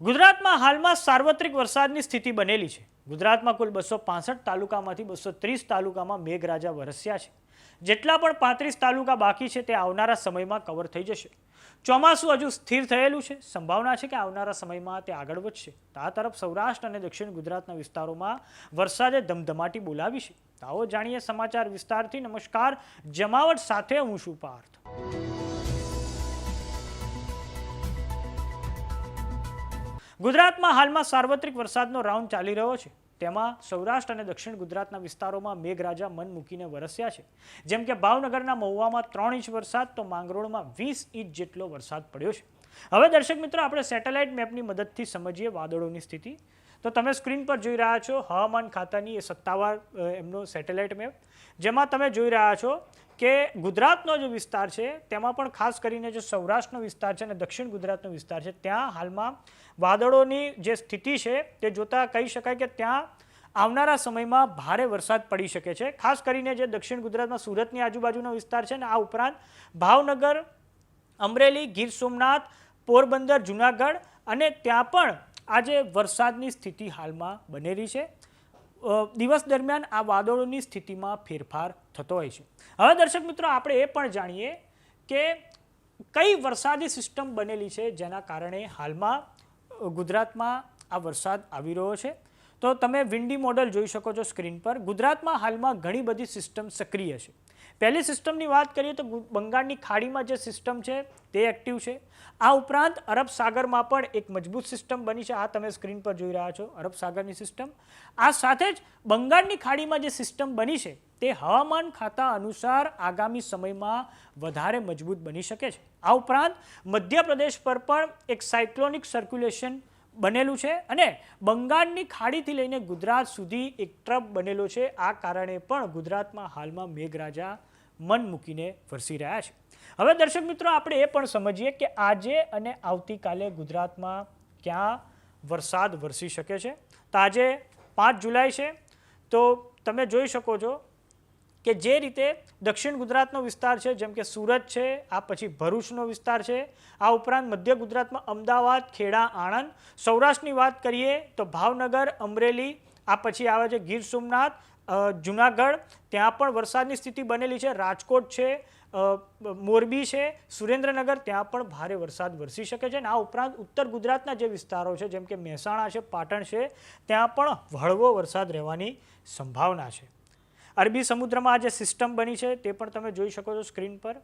ગુજરાતમાં હાલમાં સાર્વત્રિક વરસાદની સ્થિતિ બનેલી છે. ગુજરાતમાં કુલ 265 તાલુકામાંથી 230 તાલુકામાં મેઘરાજા વરસ્યા છે. જેટલા પણ 35 તાલુકા બાકી છે તે આવનારા સમયમાં કવર થઈ જશે. ચોમાસું હજુ સ્થિર થયેલું છે. સંભાવના છે કે આવનારા સમયમાં તે આગળ વધશે. આ તરફ સૌરાષ્ટ્ર અને દક્ષિણ ગુજરાતના વિસ્તારોમાં વરસાદે ધમધમાટી બોલાવી છે. આવો જાણીએ સમાચાર વિસ્તારથી. નમસ્કાર, જમાવટ સાથે હું છું પાર્થ. ગુજરાતમાં હાલમાં સાર્વત્રિક વરસાદનો રાઉન્ડ ચાલી રહ્યો છે. તેમાં સૌરાષ્ટ્ર અને દક્ષિણ ગુજરાતના વિસ્તારોમાં મેઘરાજા મન મૂકીને વરસ્યા છે. જેમ કે ભાવનગરના મહુવામાં 3 ઇંચ વરસાદ, તો માંગરોળમાં 20 ઇંચ જેટલો વરસાદ પડ્યો છે. હવે દર્શક મિત્રો, આપણે સેટેલાઇટ મેપની મદદથી સમજીએ વાદળોની સ્થિતિ. તો તમે સ્ક્રીન પર જોઈ રહ્યા છો હવામાન ખાતાની એ સત્તાવાર એમનો સેટેલાઇટ મેપ, જેમાં તમે જોઈ રહ્યા છો કે ગુજરાતનો જે વિસ્તાર છે તેમાં પણ ખાસ કરીને જે સૌરાષ્ટ્રનો વિસ્તાર છે અને દક્ષિણ ગુજરાતનો વિસ્તાર છે ત્યાં હાલમાં વાદળોની જે સ્થિતિ છે તે જોતાં કહી શકાય કે ત્યાં આવનારા સમયમાં ભારે વરસાદ પડી શકે છે. ખાસ કરીને જે દક્ષિણ ગુજરાતમાં સુરતની આજુબાજુનો વિસ્તાર છે ને આ ઉપરાંત ભાવનગર, અમરેલી, ગીર સોમનાથ, પોરબંદર, જુનાગઢ અને ત્યાં પણ આજે વરસાદની સ્થિતિ હાલમાં બનેલી છે. દિવસ દરમિયાન આ વાદળોની સ્થિતિમાં ફેરફાર થતો હોય છે. હવે દર્શક મિત્રો, આપણે એ પણ જાણીએ કે કઈ વરસાદી સિસ્ટમ બનેલી છે જેના કારણે હાલમાં ગુજરાતમાં આ વરસાદ આવી રહ્યો છે. તો તમે વિન્ડી મોડલ જોઈ શકો છો સ્ક્રીન પર. ગુજરાતમાં હાલમાં ઘણી બધી સિસ્ટમ સક્રિય છે. પહેલી સિસ્ટમની વાત કરીએ તો બંગાળની ખાડીમાં જે સિસ્ટમ છે તે એક્ટિવ છે. આ ઉપરાંત અરબ સાગરમાં પણ એક મજબૂત સિસ્ટમ બની છે. આ તમે સ્ક્રીન પર જોઈ રહ્યા છો અરબ સાગરની સિસ્ટમ. આ સાથે જ બંગાળની ખાડીમાં જે સિસ્ટમ બની છે તે હવામાન ખાતા અનુસાર આગામી સમયમાં વધારે મજબૂત બની શકે છે. આ ઉપરાંત મધ્યપ્રદેશ પર પણ એક સાયક્લોનિક સર્ક્યુલેશન બનેલું છે અને બંગાળની ખાડીથી લઈને ગુજરાત સુધી એક ટ્રફ બનેલો છે. આ કારણે પણ ગુજરાતમાં હાલમાં મેઘરાજા મન મૂકીને વરસી રહ્યા છે. હવે દર્શક મિત્રો, આપણે એ પણ સમજીએ કે આજે અને આવતીકાલે ગુજરાતમાં ક્યાં વરસાદ વરસી શકે છે. તો આજે 5 જુલાઈ છે, તો તમે જોઈ શકો છો કે જે રીતે દક્ષિણ ગુજરાતનો વિસ્તાર છે જેમ કે સુરત છે, આ પછી ભરૂચનો વિસ્તાર છે, આ ઉપરાંત મધ્ય ગુજરાતમાં અમદાવાદ, ખેડા, આણંદ, સૌરાષ્ટ્રની વાત કરીએ તો ભાવનગર, અમરેલી, આ પછી આવે છે ગીર સોમનાથ, જુનાગઢ, ત્યાં પણ વરસાદની સ્થિતિ બનેલી છે. રાજકોટ છે, મોરબી છે, સુરેન્દ્રનગર, ત્યાં પણ ભારે વરસાદ વરસી શકે છે. અને આ ઉપરાંત ઉત્તર ગુજરાતના જે વિસ્તારો છે જેમ કે મહેસાણા છે, પાટણ છે, ત્યાં પણ હળવો વરસાદ રહેવાની સંભાવના છે. અરબી સમુદ્રમાં જે સિસ્ટમ બની છે તે પણ તમે જોઈ શકો છો સ્ક્રીન પર.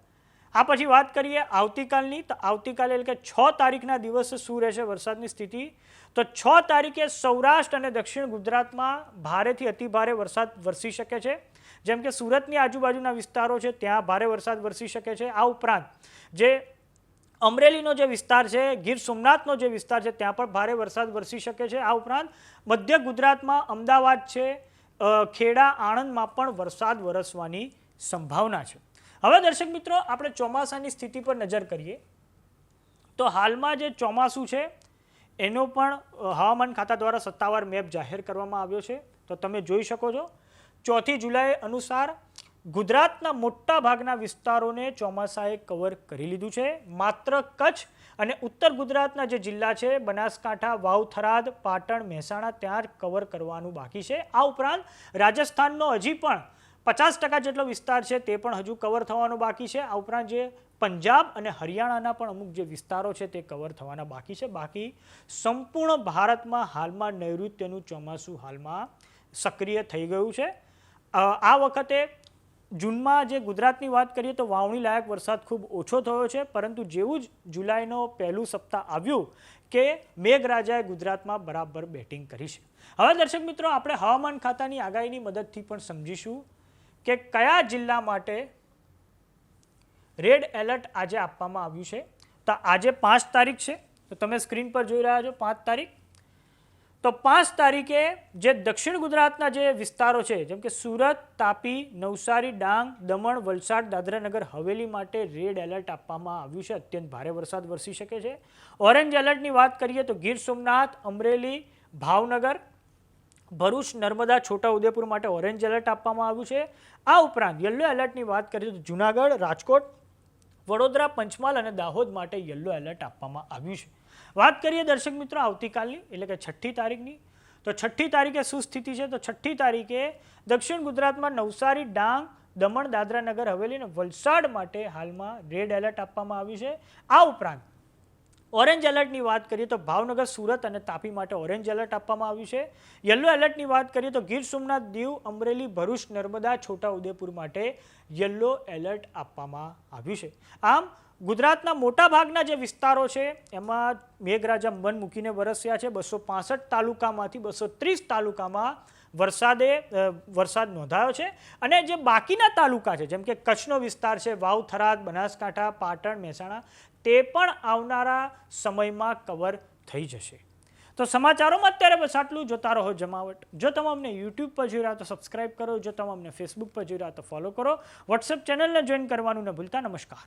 આ પછી વાત કરીએ આવતીકાલની. તો આવતીકાલે એટલે કે 6 તારીખના દિવસે શું રહેશે વરસાદની સ્થિતિ? તો 6 તારીખે સૌરાષ્ટ્ર અને દક્ષિણ ગુજરાતમાં ભારેથી અતિભારે વરસાદ વરસી શકે છે. જેમ કે સુરતની આજુબાજુના વિસ્તારો છે ત્યાં ભારે વરસાદ વરસી શકે છે. આ ઉપરાંત જે અમરેલીનો જે વિસ્તાર છે, ગીર સોમનાથનો જે વિસ્તાર છે ત્યાં પણ ભારે વરસાદ વરસી શકે છે. આ ઉપરાંત મધ્ય ગુજરાતમાં અમદાવાદ છે, ખેડા, આણંદમાં પણ વરસાદ વરસવાની સંભાવના છે. હવે દર્શક મિત્રો, આપણે ચોમાસાની સ્થિતિ પર નજર કરીએ તો હાલમાં જે ચોમાસું છે એનો પણ હવામાન ખાતા દ્વારા સત્તાવાર મેપ જાહેર કરવામાં આવ્યો છે. તો તમે જોઈ શકો છો 4 જુલાઈ અનુસાર ગુજરાતના મોટા ભાગના વિસ્તારોને ચોમાસાએ કવર કરી લીધું છે. માત્ર કચ્છ અને ઉત્તર ગુજરાતના જે જિલ્લા છે બનાસકાંઠા, વાવ, થરાદ, પાટણ, મહેસાણા ત્યાં જ કવર કરવાનું બાકી છે. આ ઉપરાંત રાજસ્થાનનો હજી પણ 50% જેટલો વિસ્તાર છે તે પણ હજુ કવર થવાનો બાકી છે. આ ઉપરાંત જે પંજાબ અને હરિયાણાના પણ અમુક જે વિસ્તારો છે તે કવર થવાના બાકી છે. બાકી સંપૂર્ણ ભારતમાં હાલમાં નૈઋત્યનું ચોમાસું હાલમાં સક્રિય થઈ ગયું છે. આ વખતે જૂનમાં જે ગુજરાતની વાત કરીએ તો વાવણી લાયક વરસાદ ખૂબ ઓછો થયો છે, પરંતુ જેવું જ જુલાઈનો પહેલું સપ્તાહ આવ્યું કે મેઘરાજાએ ગુજરાતમાં બરાબર બેટિંગ કરી છે. હવે દર્શક મિત્રો, આપણે હવામાન ખાતાની આગાહીની મદદથી પણ સમજીશું કે કયા જિલ્લા માટે રેડ એલર્ટ આજે આપવામાં આવ્યું છે. તો આજે 5 તારીખ છે, તો તમે સ્ક્રીન પર જોઈ રહ્યા છો 5 તારીખ. તો 5 તારીખે જે દક્ષિણ ગુજરાતના જે વિસ્તારો છે જેમ કે સુરત, તાપી, નવસારી, ડાંગ, દમણ, વલસાડ, દાદરાનગર હવેલી માટે રેડ એલર્ટ આપવામાં આવ્યું છે. અત્યંત ભારે વરસાદ વરસી શકે છે. ઓરેન્જ એલર્ટની વાત કરીએ તો ગીર સોમનાથ, અમરેલી, ભાવનગર, ભરૂચ, નર્મદા, છોટાઉદેપુર માટે ઓરેન્જ એલર્ટ આપવામાં આવ્યું છે. આ ઉપરાંત યલો એલર્ટની વાત કરીએ તો જુનાગઢ, રાજકોટ, વડોદરા, પંચમહાલ અને દાહોદ માટે યલો એલર્ટ આપવામાં આવ્યું છે. વાત કરીએ દર્શક મિત્રો આવતીકાલની એટલે કે 6ઠી તારીખની, તો 6ઠી તારીખે શું સ્થિતિ છે? તો 6ઠી તારીખે દક્ષિણ ગુજરાતમાં નવસારી, ડાંગ, દમણ, દાદરા નગર હવેલી અને વલસાડ માટે હાલમાં રેડ એલર્ટ આપવામાં આવ્યું છે. આ ઉપરાંત ઓરેન્જ એલર્ટની વાત કરીએ તો ભાવનગર, સુરત અને તાપી માટે ઓરેન્જ એલર્ટ આપવામાં આવ્યું છે. યલો એલર્ટની વાત કરીએ તો ગીર સોમનાથ, દીવ, અમરેલી, ભરૂચ, નર્મદા, છોટાઉદેપુર માટે યલો એલર્ટ આપવામાં આવ્યું છે. આમ ગુજરાતના મોટા ભાગના જે વિસ્તારો છે એમાં મેઘરાજા મન મૂકીને વરસ્યા છે. 265 તાલુકામાંથી 230 તાલુકામાં વરસાદ નોંધાયો છે. અને જે બાકીના તાલુકા છે જેમ કે કચ્છનો વિસ્તાર છે, વાવ, થરાદ, બનાસકાંઠા, પાટણ, મહેસાણા, તે પણ આવનારા સમયમાં કવર થઈ જશે. તો સમાચારોમાં અત્યારે બસ આટલું. જોતા રહો જમાવટ. જો તમે અમને યુટ્યુબ પર જોઈ રહ્યા તો સબસ્ક્રાઇબ કરો, જો તમે અમને ફેસબુક પર જોઈ રહ્યા તો ફોલો કરો, વોટ્સએપ ચેનલને જોઈન કરવાનું ન ભૂલતા. નમસ્કાર.